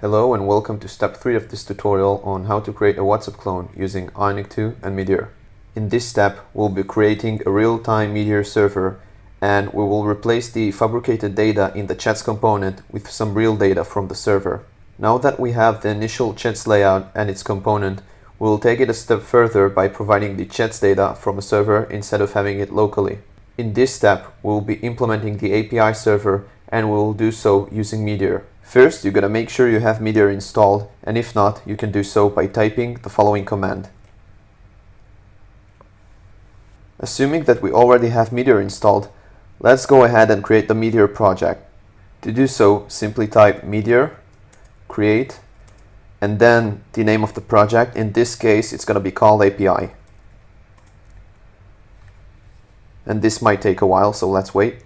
Hello and welcome to step 3 of this tutorial on how to create a WhatsApp clone using Ionic2 and Meteor. In this step, we'll be creating a real-time Meteor server, and we will replace the fabricated data in the chats component with some real data from the server. Now that we have the initial chats layout and its component, we will take it a step further by providing the chats data from a server instead of having it locally. In this step, we will be implementing the API server, and we will do so using Meteor. First, you're going to make sure you have Meteor installed, and if not, you can do so by typing the following command. Assuming that we already have Meteor installed, let's go ahead and create the Meteor project. To do so, simply type Meteor, create, and then the name of the project. In this case, it's going to be called API. And this might take a while, so let's wait.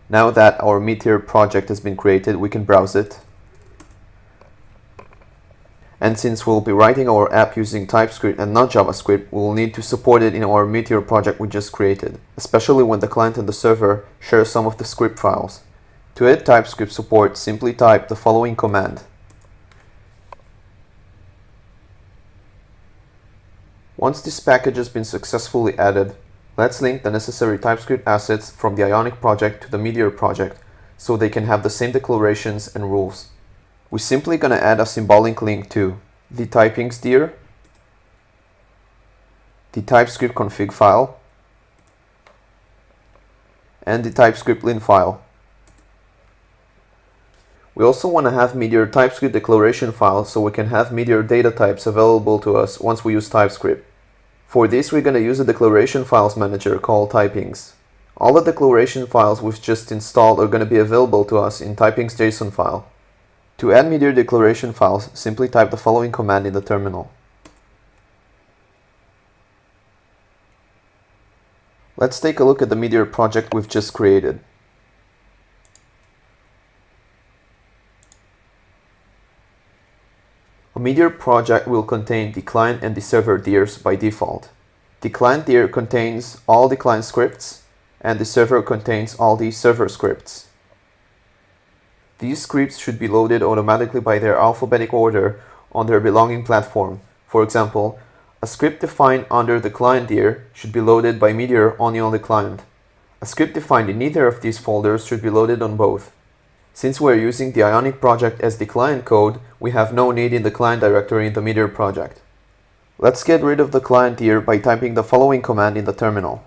Now that our Meteor project has been created, we can browse it. And since we'll be writing our app using TypeScript and not JavaScript, we'll need to support it in our Meteor project we just created, especially when the client and the server share some of the script files. To add TypeScript support, simply type the following command. Once this package has been successfully added, let's link the necessary TypeScript assets from the Ionic project to the Meteor project so they can have the same declarations and rules. We're simply going to add a symbolic link to the typings dir, the TypeScript config file, and the TypeScript lin file. We also want to have Meteor TypeScript declaration file so we can have Meteor data types available to us once we use TypeScript. For this, we're going to use a declaration files manager called typings. All the declaration files we've just installed are going to be available to us in typings.json file. To add Meteor declaration files, simply type the following command in the terminal. Let's take a look at the Meteor project we've just created. A Meteor project will contain the client and the server dirs by default. The client dir contains all the client scripts, and the server contains all the server scripts. These scripts should be loaded automatically by their alphabetic order on their belonging platform. For example, a script defined under the client dir should be loaded by Meteor only on the client. A script defined in either of these folders should be loaded on both. Since we're using the Ionic project as the client code, we have no need in the client directory in the Meteor project. Let's get rid of the client dir by typing the following command in the terminal.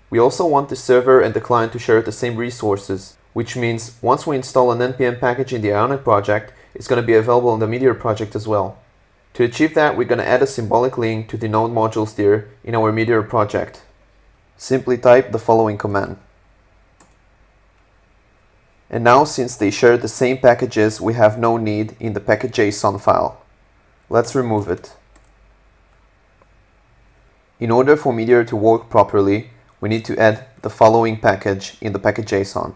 We also want the server and the client to share the same resources, which means once we install an npm package in the Ionic project, it's going to be available in the Meteor project as well. To achieve that, we're going to add a symbolic link to the node modules dir in our Meteor project. Simply type the following command. And now, since they share the same packages, we have no need in the package.json file. Let's remove it. In order for Meteor to work properly, we need to add the following package in the package.json.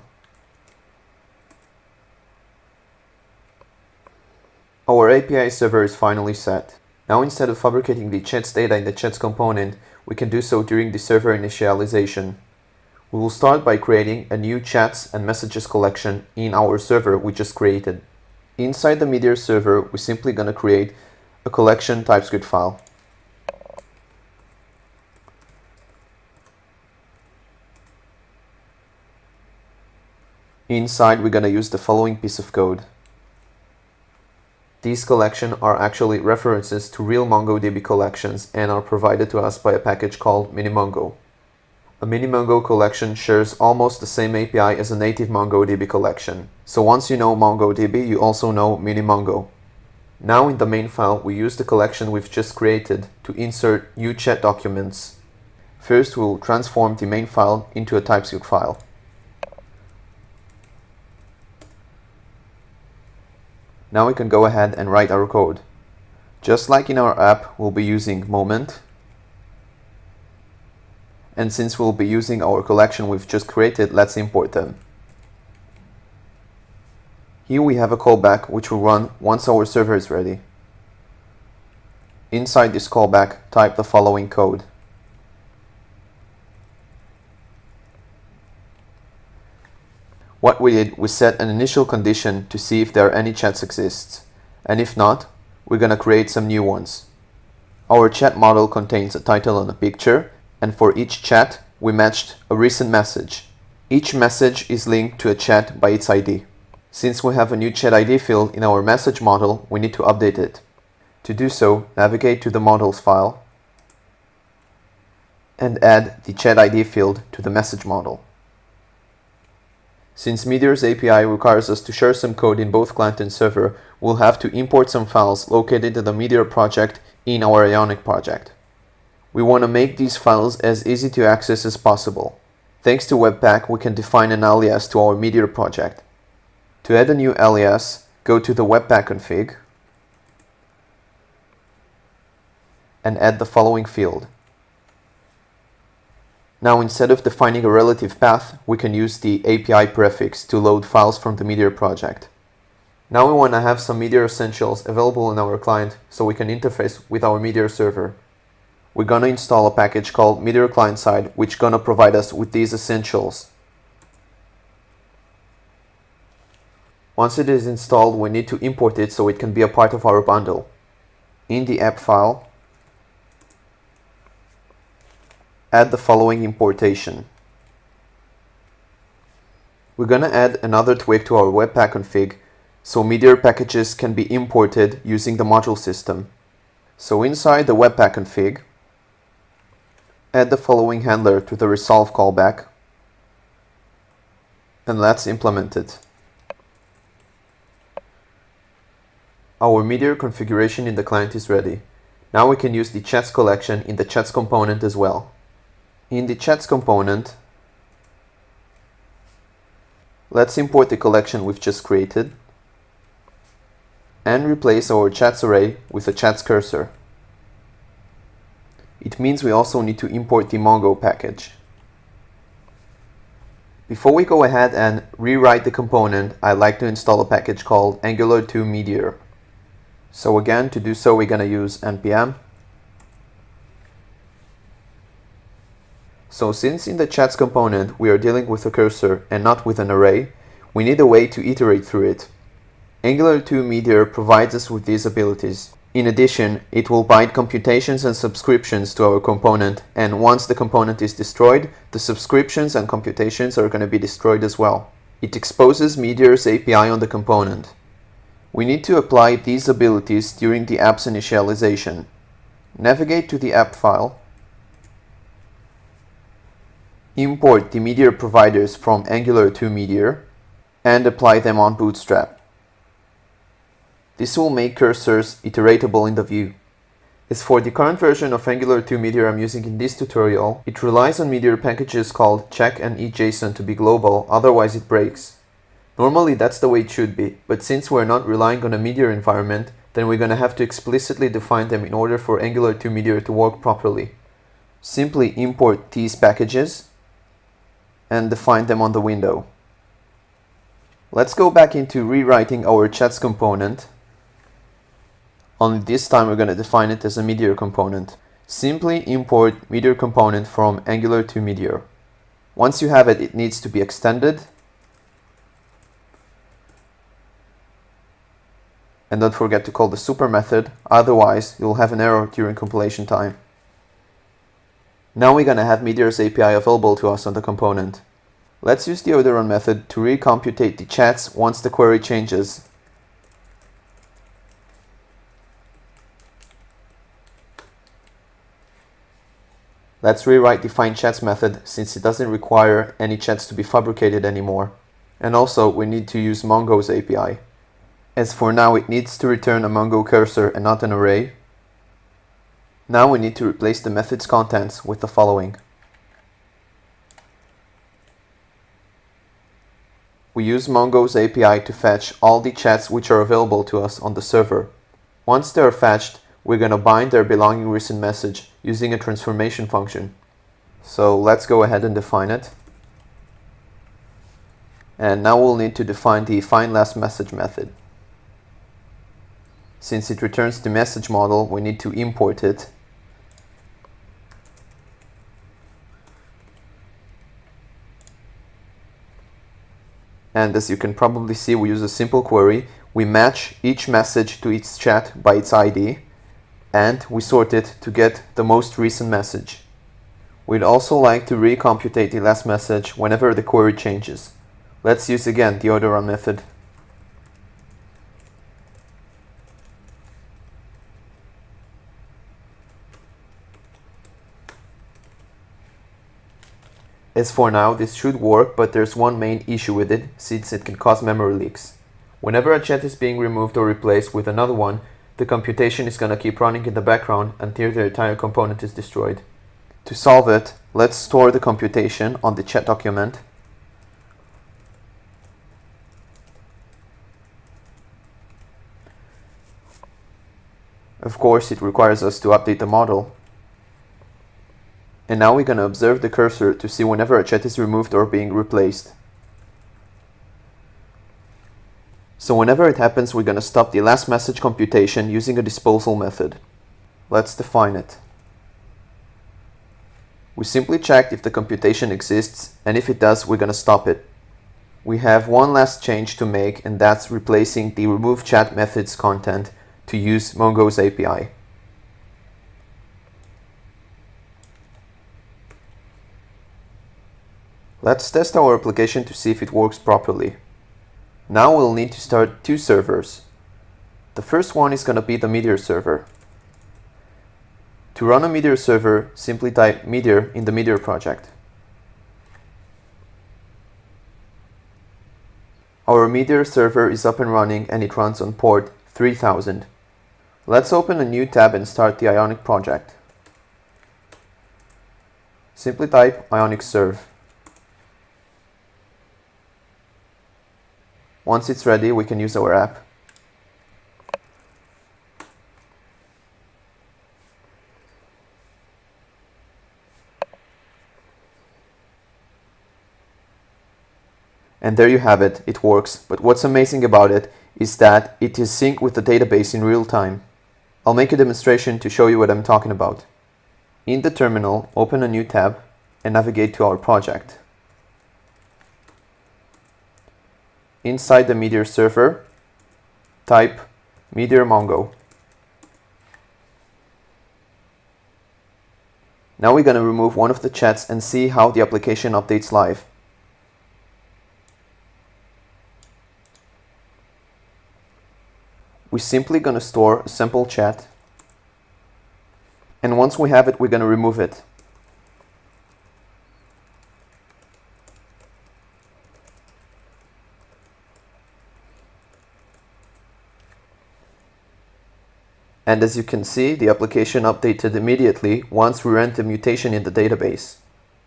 Our API server is finally set. Now, instead of fabricating the chats data in the chats component, we can do so during the server initialization. We will start by creating a new chats and messages collection in our server we just created. Inside the Meteor server, we're simply going to create a collection TypeScript file. Inside, we're going to use the following piece of code. These collections are actually references to real MongoDB collections and are provided to us by a package called minimongo. A minimongo collection shares almost the same API as a native MongoDB collection. So once you know MongoDB, you also know minimongo. Now in the main file, we use the collection we've just created to insert new chat documents. First, we'll transform the main file into a TypeScript file. Now we can go ahead and write our code. Just like in our app, we'll be using moment. And since we'll be using our collection we've just created, let's import them. Here we have a callback which will run once our server is ready. Inside this callback, type the following code. What we did, we set an initial condition to see if there are any chats exist, and if not, we're gonna create some new ones. Our chat model contains a title and a picture, and for each chat, we matched a recent message. Each message is linked to a chat by its ID. Since we have a new chat ID field in our message model, we need to update it. To do so, navigate to the models file and add the chat ID field to the message model. Since Meteor's API requires us to share some code in both client and server, we'll have to import some files located in the Meteor project in our Ionic project. We want to make these files as easy to access as possible. Thanks to Webpack, we can define an alias to our Meteor project. To add a new alias, go to the Webpack config and add the following field. Now, instead of defining a relative path, we can use the API prefix to load files from the Meteor project. Now we want to have some Meteor Essentials available in our client so we can interface with our Meteor server. We're gonna install a package called Meteor Client-Side, which gonna provide us with these essentials. Once it is installed, we need to import it so it can be a part of our bundle. In the app file, add the following importation. We're gonna add another twig to our Webpack config so Meteor packages can be imported using the module system. So inside the Webpack config, add the following handler to the resolve callback, and let's implement it. Our Meteor configuration in the client is ready. Now we can use the chats collection in the chats component as well. In the chats component, let's import the collection we've just created and replace our chats array with a chats cursor. It means we also need to import the Mongo package. Before we go ahead and rewrite the component, I'd like to install a package called Angular-2 and Meteor. So again, to do so, we're going to use npm. So since in the chats component we are dealing with a cursor and not with an array, we need a way to iterate through it. Angular-2 and Meteor provides us with these abilities. In addition, it will bind computations and subscriptions to our component, and once the component is destroyed, the subscriptions and computations are going to be destroyed as well. It exposes Meteor's API on the component. We need to apply these abilities during the app's initialization. Navigate to the app file, import the Meteor providers from Angular-2 Meteor, and apply them on Bootstrap. This will make cursors iteratable in the view. As for the current version of Angular-2 Meteor I'm using in this tutorial, it relies on Meteor packages called check and eJSON to be global, otherwise it breaks. Normally that's the way it should be, but since we're not relying on a Meteor environment, then we're going to have to explicitly define them in order for Angular-2 Meteor to work properly. Simply import these packages and define them on the window. Let's go back into rewriting our chats component. Only this time we're going to define it as a Meteor component. Simply import Meteor component from Angular-2 Meteor. Once you have it, it needs to be extended. And don't forget to call the super method, otherwise you'll have an error during compilation time. Now we're going to have Meteor's API available to us on the component. Let's use the order on method to recomputate the chats once the query changes. Let's rewrite the findChats method since it doesn't require any chats to be fabricated anymore. And also we need to use Mongo's API. As for now, it needs to return a Mongo cursor and not an array. Now we need to replace the method's contents with the following. We use Mongo's API to fetch all the chats which are available to us on the server. Once they are fetched, we're going to bind their belonging recent message using a transformation function. So let's go ahead and define it. And now we'll need to define the findLastMessage method. Since it returns the message model, we need to import it. And as you can probably see, we use a simple query. We match each message to each chat by its ID, and we sort it to get the most recent message. We'd also like to recomputate the last message whenever the query changes. Let's use again the order run method. As for now, this should work, but there's one main issue with it, since it can cause memory leaks. Whenever a chat is being removed or replaced with another one, the computation is going to keep running in the background until the entire component is destroyed. To solve it, let's store the computation on the chat document. Of course, it requires us to update the model. And now we're going to observe the cursor to see whenever a chat is removed or being replaced. So whenever it happens, we're going to stop the last message computation using a disposal method. Let's define it. We simply check if the computation exists, and if it does, we're going to stop it. We have one last change to make, and that's replacing the remove chat method's content to use Mongo's API. Let's test our application to see if it works properly. Now we'll need to start two servers. The first one is going to be the Meteor server. To run a Meteor server, simply type Meteor in the Meteor project. Our Meteor server is up and running and it runs on port 3000. Let's open a new tab and start the Ionic project. Simply type Ionic serve. Once it's ready, we can use our app. And there you have it, it works. But what's amazing about it is that it is synced with the database in real time. I'll make a demonstration to show you what I'm talking about. In the terminal, open a new tab and navigate to our project. Inside the Meteor server, type Meteor Mongo. Now we're going to remove one of the chats and see how the application updates live. We're simply going to store a sample chat, and once we have it, we're going to remove it. And as you can see, the application updated immediately once we ran the mutation in the database.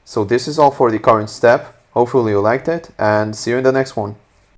So this is all for the current step. Hopefully you liked it, and see you in the next one.